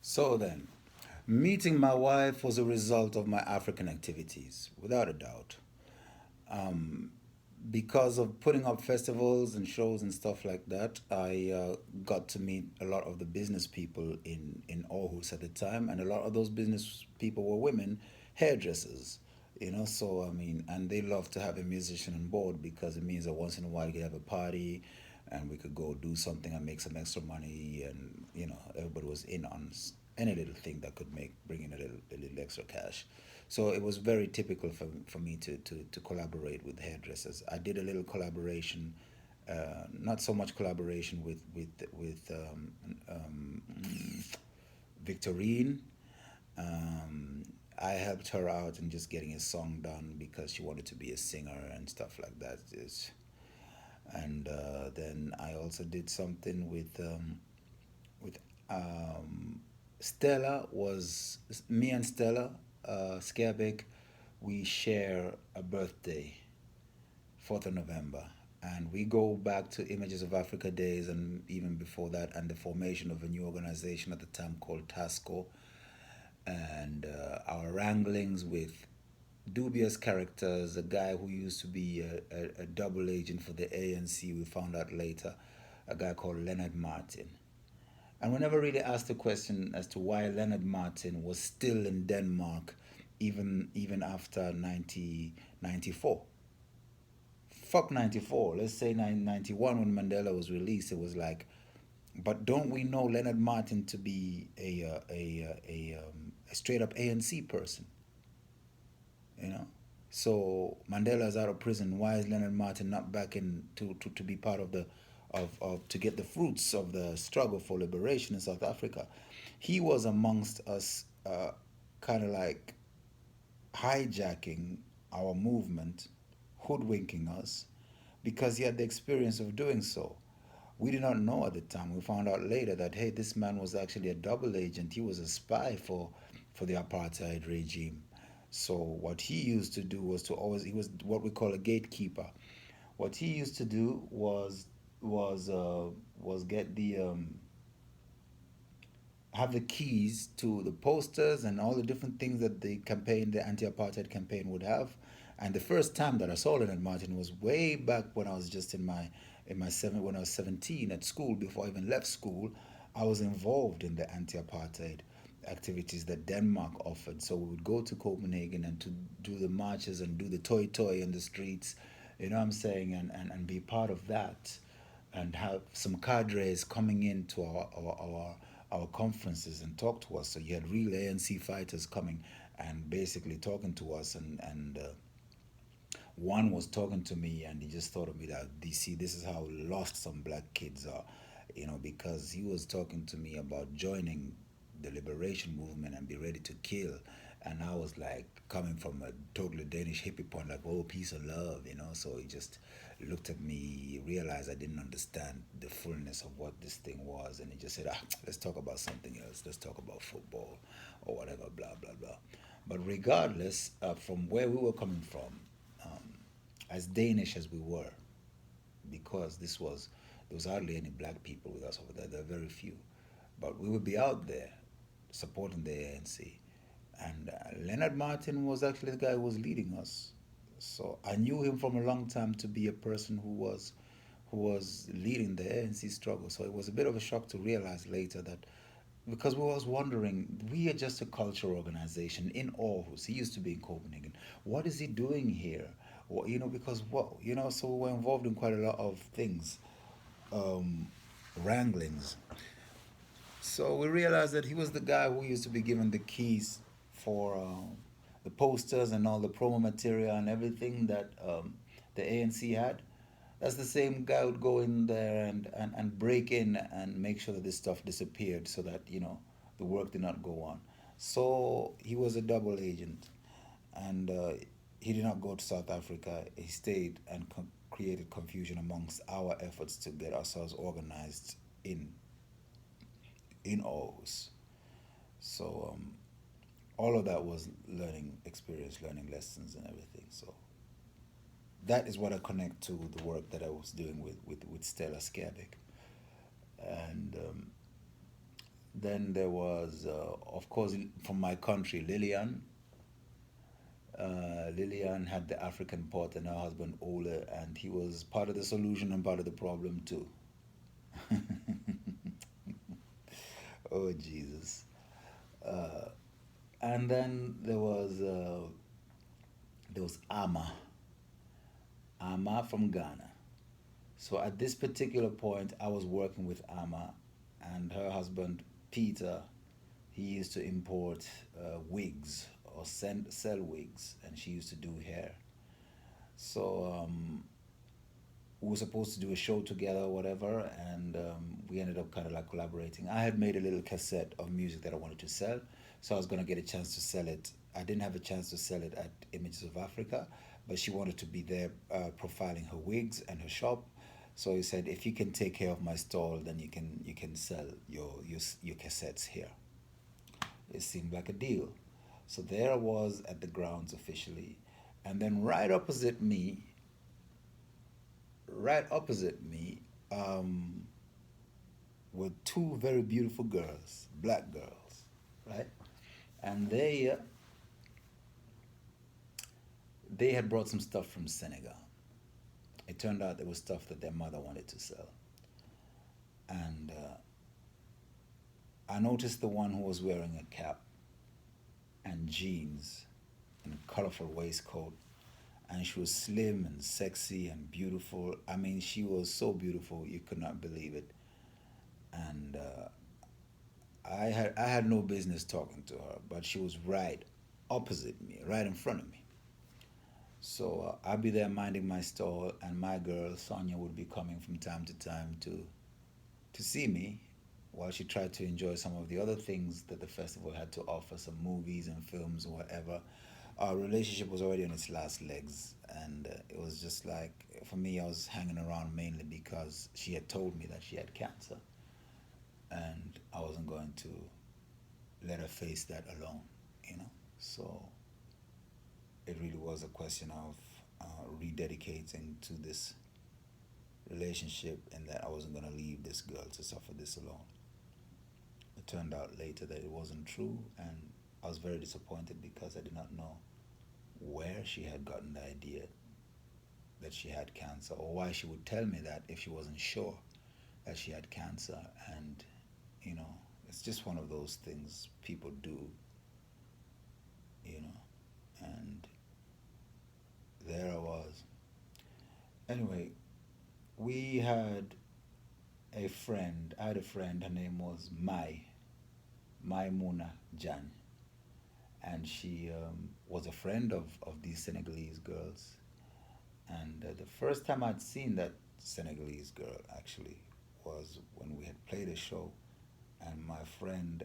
So then, meeting my wife was a result of my African activities, without a doubt. Um, because of putting up festivals and shows and stuff like that, I got to meet a lot of the business people in Aarhus at the time, and a lot of those business people were women, hairdressers. So I mean, and they love to have a musician on board because it means that once in a while you could have a party, and we could go do something and make some extra money, and everybody was in on any little thing that could bring in a little extra cash. So it was very typical for me to collaborate with hairdressers. I did a little collaboration, not so much collaboration with Victorine. Um, I helped her out in just getting a song done because she wanted to be a singer and stuff like that. And then I also did something with Stella. Was me and Stella Scabic, we share a birthday, 4th of November. And we go back to Images of Africa days and even before that, and the formation of a new organization at the time called TASCO, and our wranglings with dubious characters, a guy who used to be a double agent for the ANC, we found out later, a guy called Leonard Martin. And we never really asked the question as to why Leonard Martin was still in Denmark even after 1994. Fuck 94. Let's say 1991 when Mandela was released. It was like, but don't we know Leonard Martin to be a straight up ANC person? You know. So Mandela's out of prison. Why is Leonard Martin not back in to be part of to get the fruits of the struggle for liberation in South Africa? He was amongst us, kind of like hijacking our movement, hoodwinking us, because he had the experience of doing so. We did not know at the time. We found out later that hey, this man was actually a double agent. He was a spy for the apartheid regime. So what he used to do was to always he was what we call a gatekeeper. What he used to do was uh, was get the have the keys to the posters and all the different things that the anti-apartheid campaign would have. And the first time that I saw Leonard Martin was way back when I was just when I was 17 at school. Before I even left school, I was involved in the anti-apartheid activities that Denmark offered. So we would go to Copenhagen and to do the marches and do the toy in the streets, you know what I'm saying, and be part of that, and have some cadres coming into our conferences and talk to us. So you had real ANC fighters coming and basically talking to us, and one was talking to me, and he just thought of me that DC, this is how lost some black kids are, because he was talking to me about joining the liberation movement and be ready to kill. And I was like coming from a totally Danish hippie point, like, oh, peace and love. So he just looked at me, realized I didn't understand the fullness of what this thing was, and he just said, let's talk about something else. Let's talk about football or whatever, blah, blah, blah. But regardless, from where we were coming from, as Danish as we were, because there was hardly any black people with us over there. There were very few, but we would be out there supporting the ANC. And Leonard Martin was actually the guy who was leading us. So I knew him from a long time to be a person who was leading the ANC struggle. So it was a bit of a shock to realize later that because we was wondering, we are just a cultural organization in Aarhus. He used to be in Copenhagen. What is he doing here? Well, because so we were involved in quite a lot of things, um, wranglings. So we realized that he was the guy who used to be given the keys for the posters and all the promo material and everything that the ANC had. That's the same guy who would go in there and break in and make sure that this stuff disappeared so that, the work did not go on. So he was a double agent, and he did not go to South Africa. He stayed and created confusion amongst our efforts to get ourselves organized in in Aarhus. So all of that was learning experience, learning lessons, and everything. So that is what I connect to the work that I was doing with Stella Skabik. And Then there was, of course, from my country, Lillian. Lillian had the African part, and her husband Ole, and he was part of the solution and part of the problem too. Oh Jesus! Uh, and then there was Ama from Ghana. So at this particular point, I was working with Ama, and her husband Peter. He used to import wigs or sell wigs, and she used to do hair. So we were supposed to do a show together or whatever, and we ended up kind of like collaborating. I had made a little cassette of music that I wanted to sell, so I was gonna get a chance to sell it. I didn't have a chance to sell it at Images of Africa, but she wanted to be there profiling her wigs and her shop. So he said, if you can take care of my stall, then you can sell your cassettes here. It seemed like a deal. So there I was at the grounds officially, and then right opposite me, um, were two very beautiful girls, black girls, right? And they had brought some stuff from Senegal. It turned out there was stuff that their mother wanted to sell, and I noticed the one who was wearing a cap and jeans and a colorful waistcoat, and she was slim and sexy and beautiful. I mean, she was so beautiful you could not believe it. And I had no business talking to her, but she was right opposite me, right in front of me. So I'd be there minding my stall, and my girl Sonia would be coming from time to time to see me, while she tried to enjoy some of the other things that the festival had to offer, some movies and films or whatever. Our relationship was already on its last legs, and it was just like, for me, I was hanging around mainly because she had told me that she had cancer, and I wasn't going to let her face that alone, you know. So it really was a question of rededicating to this relationship, and that I wasn't going to leave this girl to suffer this alone. It turned out later that it wasn't true, and I was very disappointed because I did not know where she had gotten the idea that she had cancer, or why she would tell me that if she wasn't sure that she had cancer. And, you know, it's just one of those things people do, you know. And there I was. Anyway, we had I had a friend, her name was Mai Muna Jan, and she was a friend of these Senegalese girls. And the first time I'd seen that Senegalese girl actually was when we had played a show, and my friend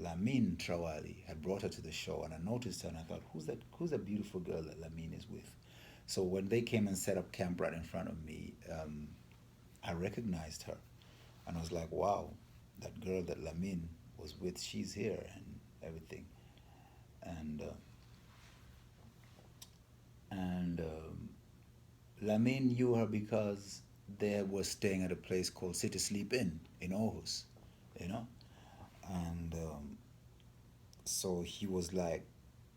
Lamine Trawali had brought her to the show, and I noticed her, and I thought, Who's that beautiful girl that Lamine is with? So when they came and set up camp right in front of me, I recognized her, and I was like, wow, that girl that Lamine was with, she's here and everything. And and Lamine knew her because they were staying at a place called City Sleep Inn in Aarhus, you know. And so he was like,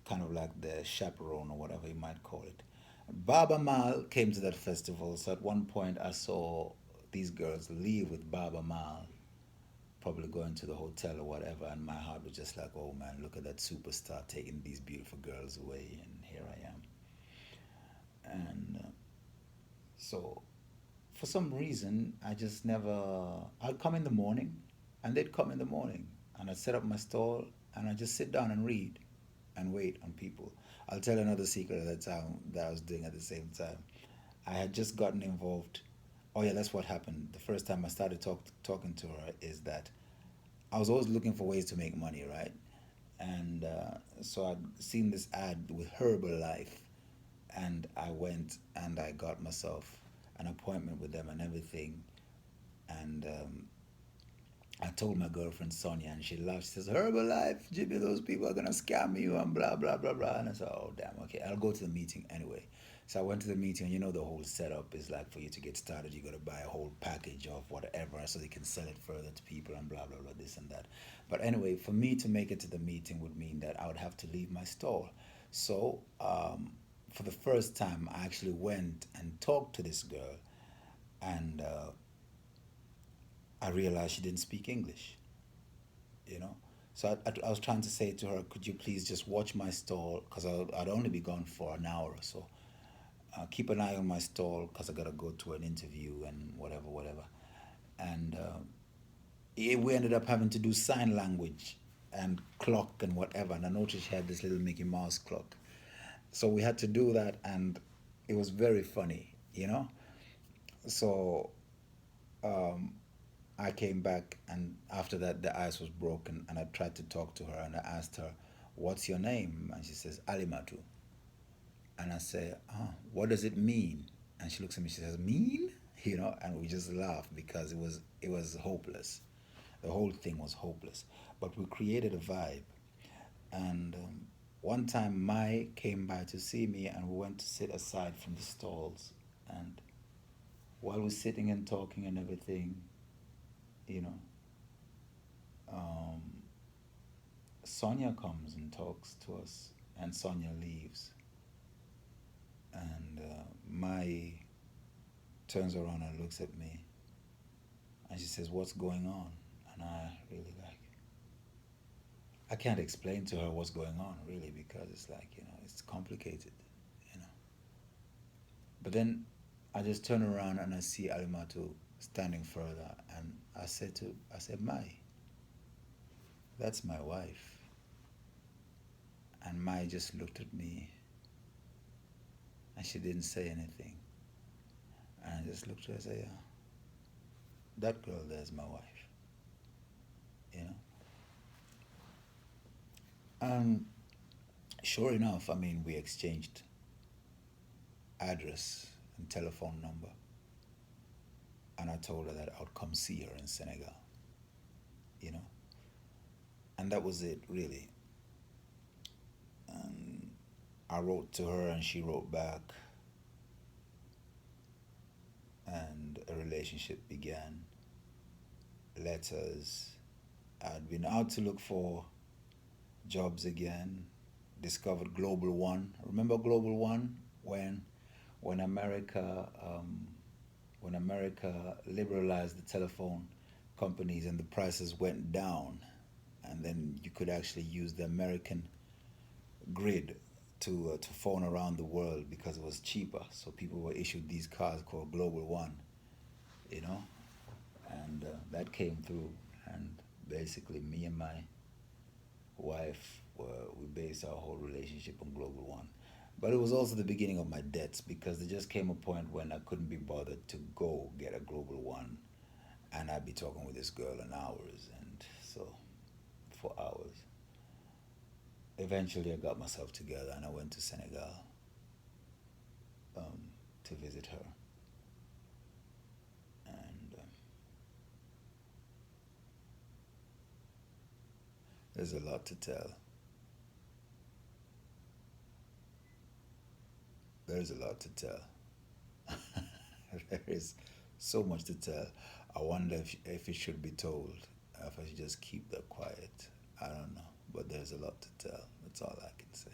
kind of like the chaperone or whatever you might call it. Baba Mal came to that festival, so at one point I saw these girls leave with Baba Mal, probably going to the hotel or whatever, and my heart was just like, oh man, look at that superstar taking these beautiful girls away, and here I am. And so for some reason, I just never. I'd come in the morning, and they'd come in the morning, and I'd set up my stall, and I'd just sit down and read, and wait on people. I'll tell another secret at that time that I was doing at the same time. I had just gotten involved. Oh yeah, that's what happened. The first time I started talking to her is that I was always looking for ways to make money, right? And so I'd seen this ad with Herbalife, and I went and I got myself an appointment with them and everything. And I told my girlfriend Sonia, and she laughed. She says, "Herbalife, Jimmy, those people are gonna scam you and blah blah blah blah." And I said, "Oh damn, okay, I'll go to the meeting anyway." So I went to the meeting, and you know the whole setup is like for you to get started, you got to buy a whole package of whatever so they can sell it further to people and blah blah blah this and that. But anyway, for me to make it to the meeting would mean that I would have to leave my stall. So for the first time, I actually went and talked to this girl, and I realized she didn't speak English. You know. So I was trying to say to her, could you please just watch my stall because I'd only be gone for an hour or so. Keep an eye on my stall because I gotta go to an interview and whatever, whatever. And we ended up having to do sign language and clock and whatever. And I noticed she had this little Mickey Mouse clock, so we had to do that, and it was very funny, you know. So um, I came back, and after that, the ice was broken, and I tried to talk to her, and I asked her, "What's your name?" And she says, "Alimatu." And I say, "Oh, what does it mean?" And she looks at me. She says, "Mean?" You know, and we just laughed because it was hopeless. The whole thing was hopeless. But we created a vibe. And one time, Mai came by to see me, and we went to sit aside from the stalls. And while we're sitting and talking and everything, you know, um, Sonia comes and talks to us, and Sonia leaves. And Mai turns around and looks at me, and she says, "What's going on?" And I really like, I can't explain to her what's going on really because it's like, it's complicated, you know. But then I just turn around and I see Alimatu standing further, and I said, "Mai, that's my wife." And Mai just looked at me, and she didn't say anything. And I just looked at her and said, "Yeah, that girl there's my wife," you know. And sure enough, I mean, we exchanged address and telephone number, and I told her that I would come see her in Senegal, you know. And that was it, really. And I wrote to her, and she wrote back, and a relationship began. Letters. I'd been out to look for jobs again. Discovered Global One. Remember Global One when America when America liberalized the telephone companies and the prices went down, and then you could actually use the American grid to phone around the world because it was cheaper. So people were issued these cards called Global One, you know, and that came through. And basically, me and my wife we based our whole relationship on Global One. But it was also the beginning of my debts because there just came a point when I couldn't be bothered to go get a Global One, and I'd be talking with this girl in hours, and so for hours. Eventually, I got myself together and I went to Senegal um, to visit her. And there's a lot to tell. There's a lot to tell. There is so much to tell. I wonder if it should be told, if I should just keep that quiet. I don't know. But there's a lot to tell. That's all I can say.